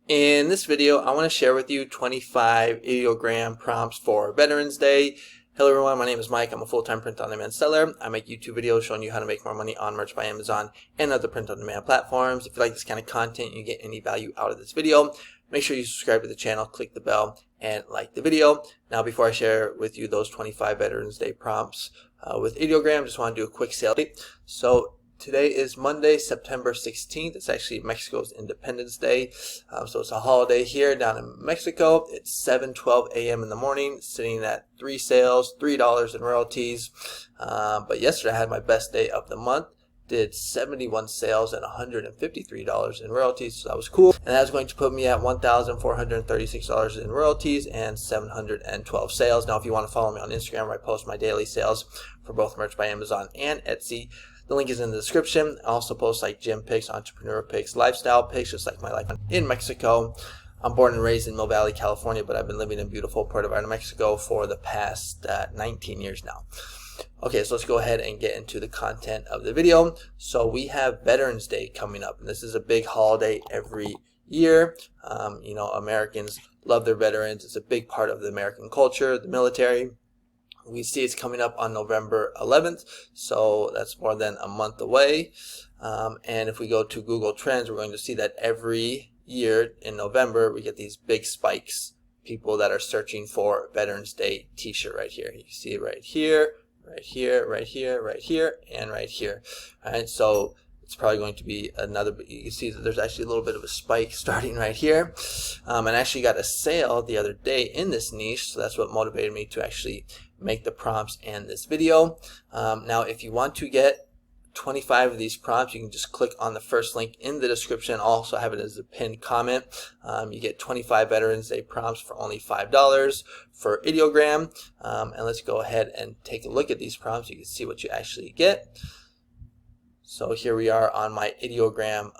In this video, I want to share with you 25 ideogram prompts for Veterans Day. Hello everyone, my name is Mike. I'm a full-time print-on-demand seller. I make YouTube videos showing you how to make more money on Merch by Amazon and other print-on-demand platforms. If you like this kind of content and you get any value out of this video, make sure you subscribe to the channel, click the bell, and like the video. Now, before I share with you those 25 Veterans Day prompts with Ideogram, I just want to do a quick sale update. So today is Monday, September 16th. It's actually Mexico's Independence Day. So it's a holiday here down in Mexico. It's 7:12 a.m. in the morning, sitting at 3 sales, $3 in royalties. But yesterday I had my best day of the month. Did 71 sales and $153 in royalties, so that was cool. And that's going to put me at $1,436 in royalties and 712 sales. Now, if you want to follow me on Instagram, where I post my daily sales for both Merch by Amazon and Etsy, the link is in the description. I also post like gym pics, entrepreneur pics, lifestyle pics, just like my life in Mexico. I'm born and raised in Mill Valley, California, but I've been living in beautiful Puerto Vallarta, Mexico for the past 19 years now. Okay, so let's go ahead and get into the content of the video. So we have Veterans Day coming up, and this is a big holiday every year. You know, Americans love their veterans. It's a big part of the American culture, the military. We see it's coming up on November 11th, so that's more than a month away. And if we go to Google Trends, we're going to see that every year in November, we get these big spikes. People that are searching for Veterans Day t-shirt right here. You can see it right here, right here, right here, right here, and right here. All right, so it's probably going to be another, you can see that there's actually a little bit of a spike starting right here. And I actually got a sale the other day in this niche, so that's what motivated me to actually make the prompts and this video. Now, if you want to get 25 of these prompts, you can just click on the first link in the description. I'll also have it as a pinned comment. You get 25 Veterans Day prompts for only $5 for Ideogram. And let's go ahead and take a look at these prompts. You can see what you actually get. So here we are on my Ideogram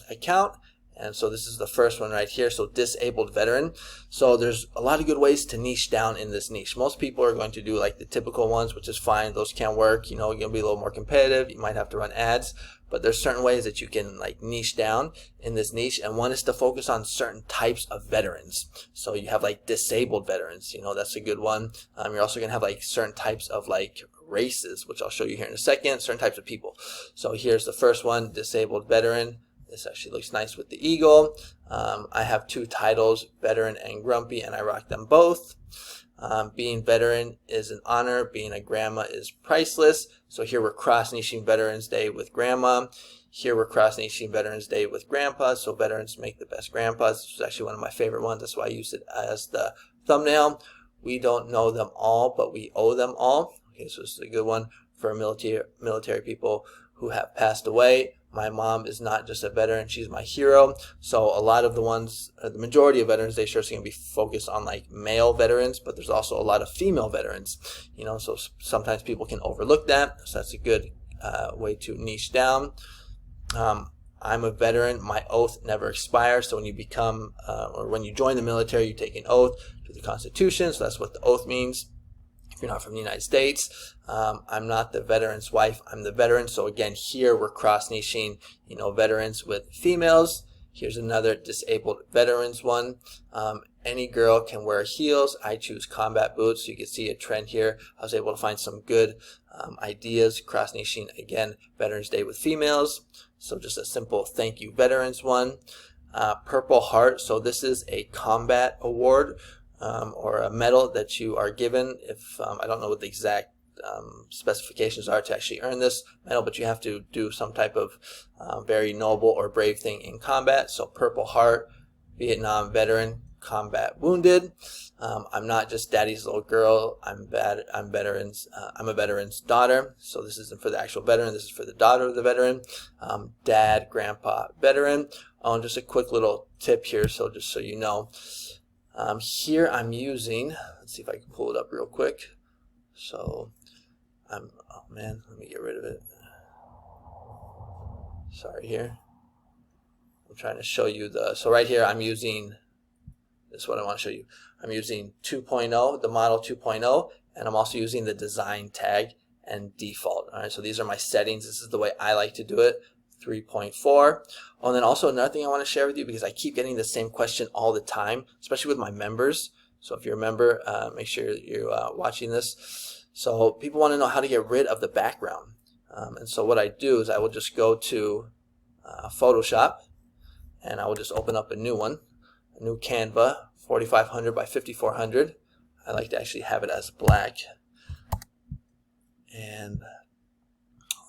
account. And so this is the first one right here. So disabled veteran. So there's a lot of good ways to niche down in this niche. Most people are going to do like the typical ones, which is fine. Those can work. You know, you're going to be a little more competitive. You might have to run ads, but there's certain ways that you can like niche down in this niche. And one is to focus on certain types of veterans. So you have like disabled veterans. You know, that's a good one. You're also going to have like certain types of like races, which I'll show you here in a second, certain types of people. So here's the first one, disabled veteran. This actually looks nice with the eagle. I have two titles, veteran and grumpy, and I rock them both. Being veteran is an honor. Being a grandma is priceless. So here we're cross-niching Veterans Day with grandma. Here we're cross-niching Veterans Day with grandpa. So veterans make the best grandpas. This is actually one of my favorite ones. That's why I use it as the thumbnail. We don't know them all, but we owe them all. Okay, so this is a good one for military people who have passed away. My mom is not just a veteran, she's my hero. So a lot of the ones, the majority of Veterans Day shirts are going to be focused on like male veterans, but there's also a lot of female veterans. You know, so sometimes people can overlook that. So that's a good way to niche down. I'm a veteran, my oath never expires. So when you become, or when you join the military, you take an oath to the Constitution. So that's what the oath means. If you're not from the United States, I'm not the veteran's wife, I'm the veteran. So again, here we're cross-niching, you know, veterans with females. Here's another disabled veterans one. Any girl can wear heels. I choose combat boots. So you can see a trend here. I was able to find some good ideas, cross-niching, again, Veterans Day with females. So just a simple thank you veterans one. Purple Heart. So this is a combat award. Or a medal that you are given if I don't know what the exact specifications are to actually earn this medal, but you have to do some type of very noble or brave thing in combat. So Purple Heart, Vietnam veteran, combat wounded. I'm not just daddy's little girl. I'm a veteran's daughter. So this isn't for the actual veteran. This is for the daughter of the veteran. Dad, grandpa, veteran. Oh, and just a quick little tip here. So just so you know. Here I'm using, let's see if I can pull it up real quick. So oh man, let me get rid of it. Sorry here. I'm trying to show you so right here I'm using, this is what I want to show you. I'm using 2.0, the model 2.0, and I'm also using the design tag and default. All right, so these are my settings. This is the way I like to do it 3.4. Oh, and then also another thing I want to share with you, because I keep getting the same question all the time, especially with my members. So if you're a member, make sure you're watching this. So people want to know how to get rid of the background. And so what I do is I will just go to Photoshop, and I will just open up a new one, a new Canva, 4500 by 5400. I like to actually have it as black. And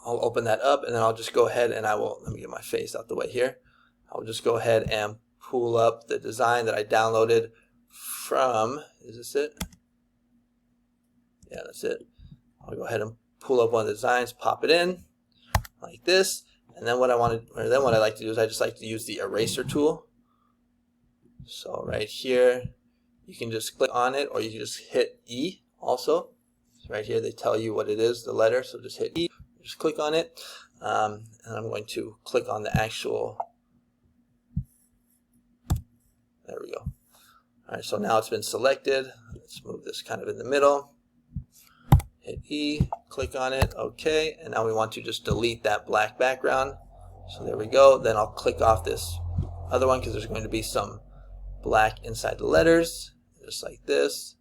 I'll open that up, and then I'll just go ahead and let me get my face out the way here. I'll just go ahead and pull up the design that I downloaded from, is this it? Yeah, that's it. I'll go ahead and pull up one of the designs, pop it in like this, and then what I like to do is I just like to use the eraser tool. So right here, you can just click on it, or you can just hit E also. So right here they tell you what it is, the letter, so just hit E, just click on it, and I'm going to click on the actual, there we go. Alright, so now it's been selected. Let's move this kind of in the middle. Hit E, click on it, okay, and now we want to just delete that black background. So there we go. Then I'll click off this other one because there's going to be some black inside the letters, just like this.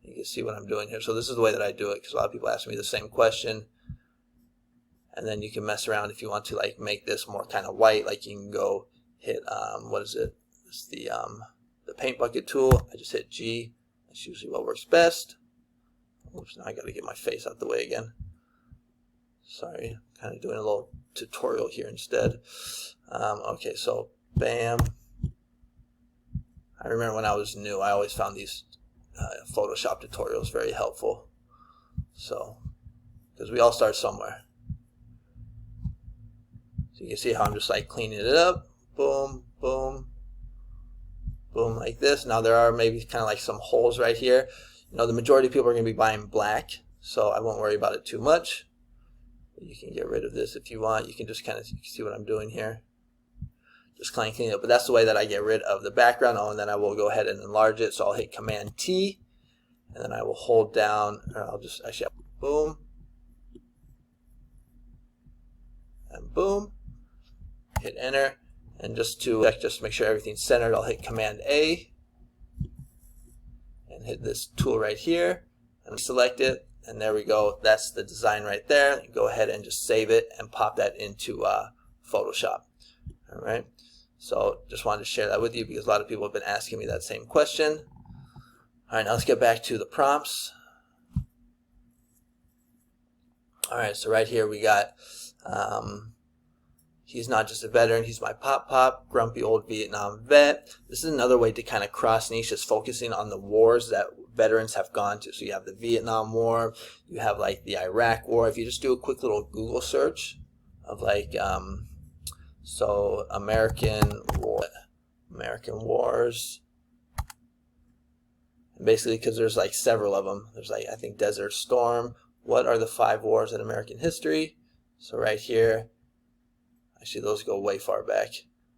You can see what I'm doing here. So this is the way that I do it, because a lot of people ask me the same question. And then you can mess around if you want to like make this more kind of white. Like you can go hit what is it? It's the paint bucket tool. I just hit G. That's usually what works best. Oops, now I got to get my face out the way again. Sorry, kind of doing a little tutorial here instead. Okay, so bam. I remember when I was new, I always found these Photoshop tutorials very helpful. So, because we all start somewhere. So you can see how I'm just like cleaning it up. Boom, boom, boom, like this. Now there are maybe kind of like some holes right here. You know, the majority of people are going to be buying black, so I won't worry about it too much. You can get rid of this if you want. You can just kind of see what I'm doing here. Just clean it up. But that's the way that I get rid of the background. Oh, and then I will go ahead and enlarge it. So I'll hit Command T, and then I will hold down, or I'll just actually boom, and boom. Hit Enter, and just to make sure everything's centered, I'll hit Command A and hit this tool right here and select it, and there we go. That's the design right there. Go ahead and just save it and pop that into Photoshop. All right. So just wanted to share that with you because a lot of people have been asking me that same question. All right, now let's get back to the prompts. All right, so right here we got. He's not just a veteran, he's my pop, grumpy old Vietnam vet. This is another way to kind of cross niche, is focusing on the wars that veterans have gone to. So you have the Vietnam War, you have like the Iraq War. If you just do a quick little Google search of like, so American wars, and basically because there's like several of them. There's like, I think Desert Storm. What are the 5 wars in American history? So right here, actually, those go way far back.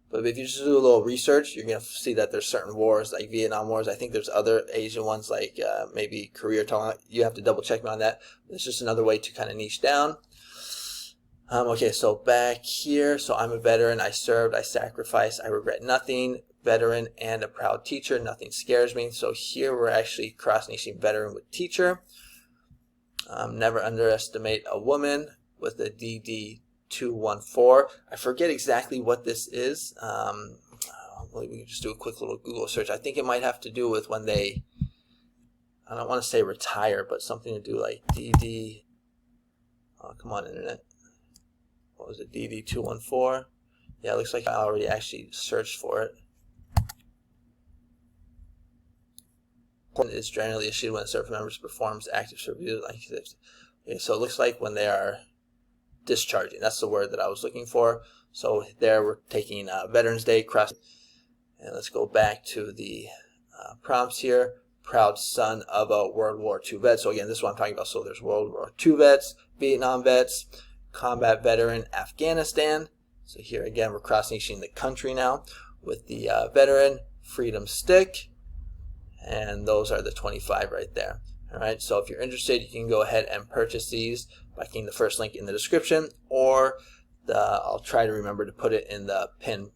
But if you just do a little research, you're going to see that there's certain wars, like Vietnam Wars. I think there's other Asian ones, like maybe Korea or Thailand. You have to double check me on that. It's just another way to kind of niche down. Okay, so back here. So I'm a veteran. I served. I sacrificed. I regret nothing. Veteran and a proud teacher. Nothing scares me. So here we're actually cross-niching veteran with teacher. Never underestimate a woman with a DD214. I forget exactly what this is. We can just do a quick little Google search. I think it might have to do with when they, I don't want to say retire, but something to do like DD. Oh, come on, internet. What was it? DD214. Yeah, it looks like I already actually searched for it. Is generally issued when a service member performs active service. Okay, so it looks like when they are discharging. That's the word that I was looking for. So there we're taking Veterans Day cross. And let's go back to the prompts here. Proud son of a World War II vet. So again, this is what I'm talking about. So there's World War II vets, Vietnam vets, combat veteran, Afghanistan. So here again, we're cross-niching the country now with the veteran, freedom stick. And those are the 25 right there. All right, so if you're interested, you can go ahead and purchase these by clicking the first link in the description, or I'll try to remember to put it in the pinned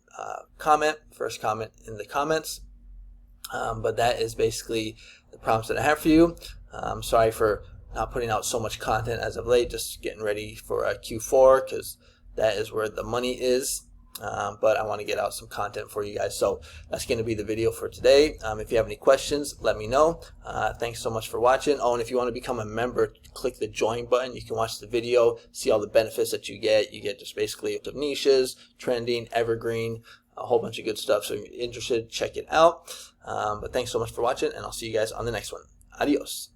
first comment in the comments. But that is basically the prompts that I have for you. Sorry for not putting out so much content as of late, just getting ready for Q4 because that is where the money is. But I want to get out some content for you guys. So that's going to be the video for today. If you have any questions, let me know. Thanks so much for watching. Oh, and if you want to become a member, click the join button. You can watch the video, see all the benefits that you get. You get just basically niches, trending, evergreen, a whole bunch of good stuff. So if you're interested, check it out. But thanks so much for watching, and I'll see you guys on the next one. Adios.